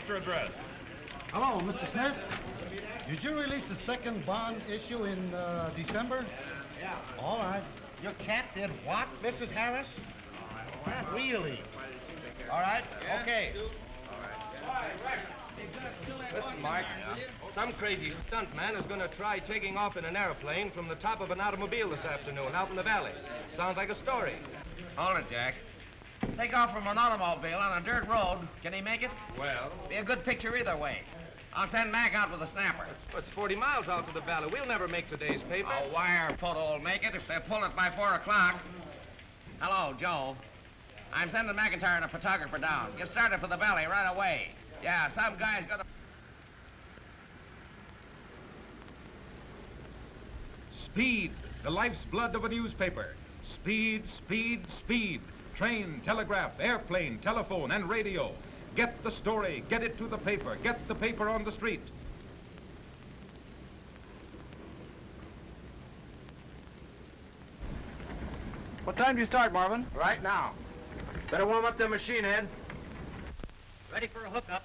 after address. Hello, Mr. Smith. Did you release the second bond issue in December? Yeah. All right. Your cat did what, Mrs. Harris? Not really. All right, okay. Listen, Mark, some crazy stunt man is going to try taking off in an airplane from the top of an automobile this afternoon out in the valley. Sounds like a story. Hold it, Jack. Take off from an automobile on a dirt road. Can he make it? Well? Be a good picture either way. I'll send Mac out with a snapper. It's 40 miles out to the valley. We'll never make today's paper. A wire photo will make it if they pull it by 4 o'clock. Hello, Joe. I'm sending McIntyre and a photographer down. Get started for the valley right away. Yeah, some guy's got a... Speed, the life's blood of a newspaper. Speed, speed, speed. Train, telegraph, airplane, telephone, and radio. Get the story, get it to the paper, get the paper on the street. What time do you start, Marvin? Right now. Better warm up the machine, Ed. Ready for a hookup.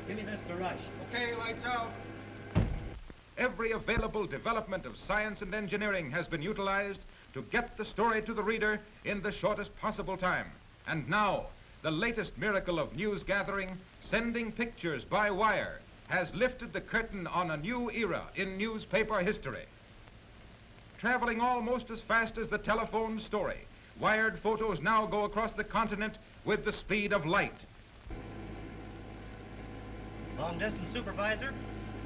Give me this to rush. Okay, lights out. Every available development of science and engineering has been utilized to get the story to the reader in the shortest possible time. And now, the latest miracle of news gathering, sending pictures by wire, has lifted the curtain on a new era in newspaper history. Traveling almost as fast as the telephone story, wired photos now go across the continent with the speed of light. Long-distance supervisor,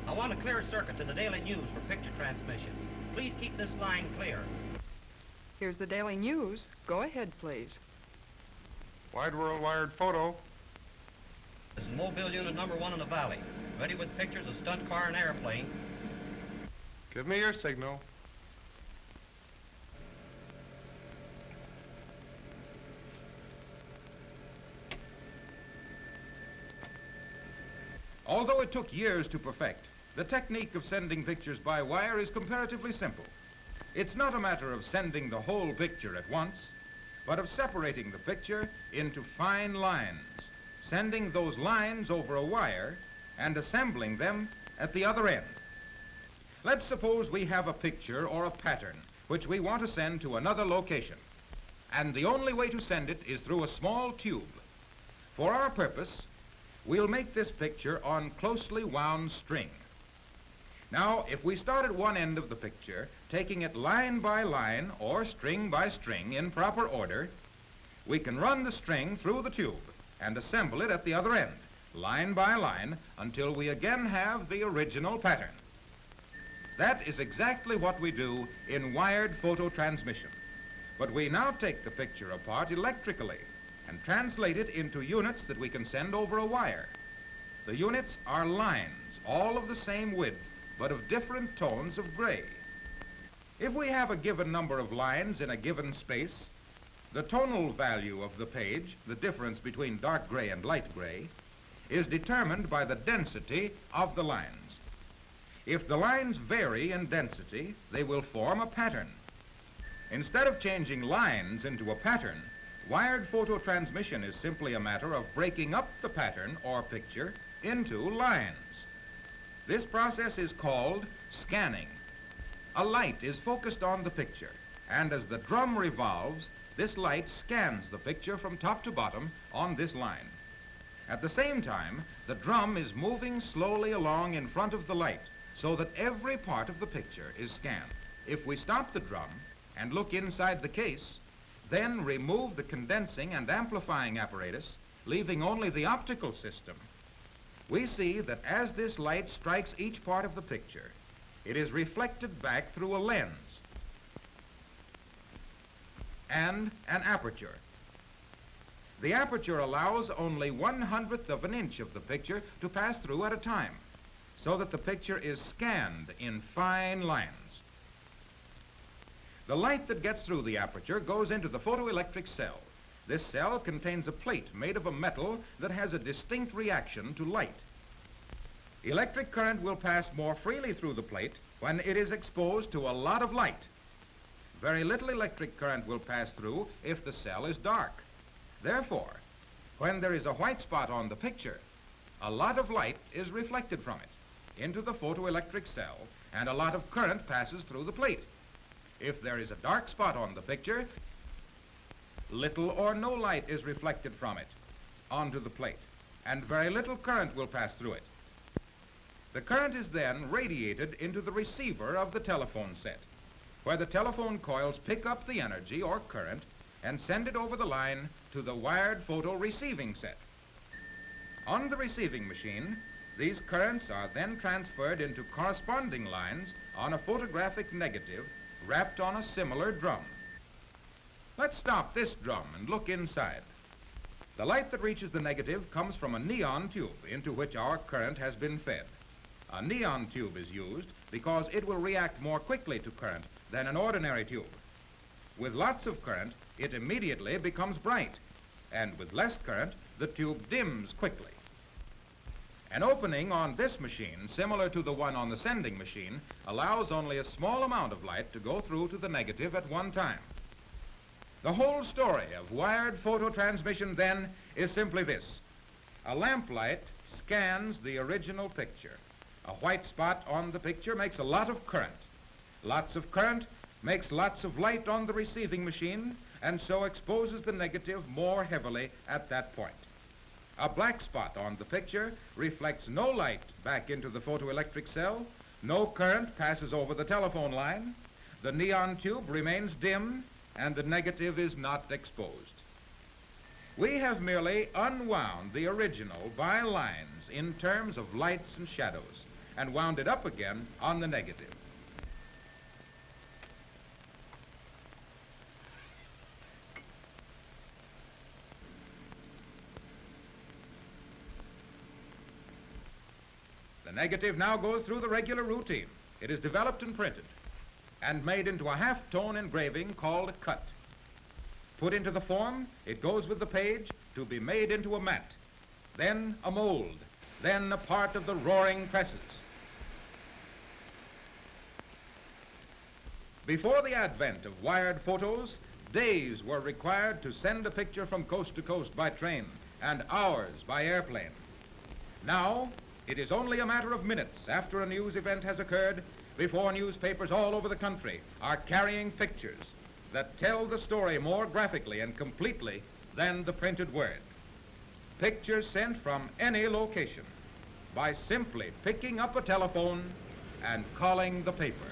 I want a clear circuit to the Daily News for picture transmission. Please keep this line clear. Here's the Daily News. Go ahead, please. Wide World Wired Photo. This is Mobile Unit number 1 in the valley, ready with pictures of stunt car and airplane. Give me your signal. Although it took years to perfect, the technique of sending pictures by wire is comparatively simple. It's not a matter of sending the whole picture at once, but of separating the picture into fine lines, sending those lines over a wire and assembling them at the other end. Let's suppose we have a picture or a pattern which we want to send to another location, and the only way to send it is through a small tube. For our purpose, we'll make this picture on closely wound string. Now, if we start at one end of the picture, taking it line by line or string by string in proper order, we can run the string through the tube and assemble it at the other end, line by line, until we again have the original pattern. That is exactly what we do in wired photo transmission. But we now take the picture apart electrically and translate it into units that we can send over a wire. The units are lines, all of the same width, but of different tones of gray. If we have a given number of lines in a given space, the tonal value of the page, the difference between dark gray and light gray, is determined by the density of the lines. If the lines vary in density, they will form a pattern. Instead of changing lines into a pattern, wired photo transmission is simply a matter of breaking up the pattern or picture into lines. This process is called scanning. A light is focused on the picture, and as the drum revolves, this light scans the picture from top to bottom on this line. At the same time, the drum is moving slowly along in front of the light, so that every part of the picture is scanned. If we stop the drum and look inside the case, then remove the condensing and amplifying apparatus, leaving only the optical system, we see that as this light strikes each part of the picture, it is reflected back through a lens and an aperture. The aperture allows only 1/100th of an inch of the picture to pass through at a time, so that the picture is scanned in fine lines. The light that gets through the aperture goes into the photoelectric cell. This cell contains a plate made of a metal that has a distinct reaction to light. Electric current will pass more freely through the plate when it is exposed to a lot of light. Very little electric current will pass through if the cell is dark. Therefore, when there is a white spot on the picture, a lot of light is reflected from it into the photoelectric cell, and a lot of current passes through the plate. If there is a dark spot on the picture, little or no light is reflected from it onto the plate, and very little current will pass through it. The current is then radiated into the receiver of the telephone set, where the telephone coils pick up the energy or current and send it over the line to the wired photo receiving set. On the receiving machine, these currents are then transferred into corresponding lines on a photographic negative wrapped on a similar drum. Let's stop this drum and look inside. The light that reaches the negative comes from a neon tube into which our current has been fed. A neon tube is used because it will react more quickly to current than an ordinary tube. With lots of current, it immediately becomes bright, and with less current, the tube dims quickly. An opening on this machine, similar to the one on the sending machine, allows only a small amount of light to go through to the negative at one time. The whole story of wired photo transmission, then, is simply this. A lamplight scans the original picture. A white spot on the picture makes a lot of current. Lots of current makes lots of light on the receiving machine, and so exposes the negative more heavily at that point. A black spot on the picture reflects no light back into the photoelectric cell, no current passes over the telephone line, the neon tube remains dim, and the negative is not exposed. We have merely unwound the original by lines in terms of lights and shadows, and wound it up again on the negative. The negative now goes through the regular routine. It is developed and printed and made into a half-tone engraving called a cut. Put into the form, it goes with the page to be made into a mat, then a mold, then a part of the roaring presses. Before the advent of wired photos, days were required to send a picture from coast to coast by train and hours by airplane. Now, it is only a matter of minutes after a news event has occurred before newspapers all over the country are carrying pictures that tell the story more graphically and completely than the printed word. Pictures sent from any location by simply picking up a telephone and calling the paper.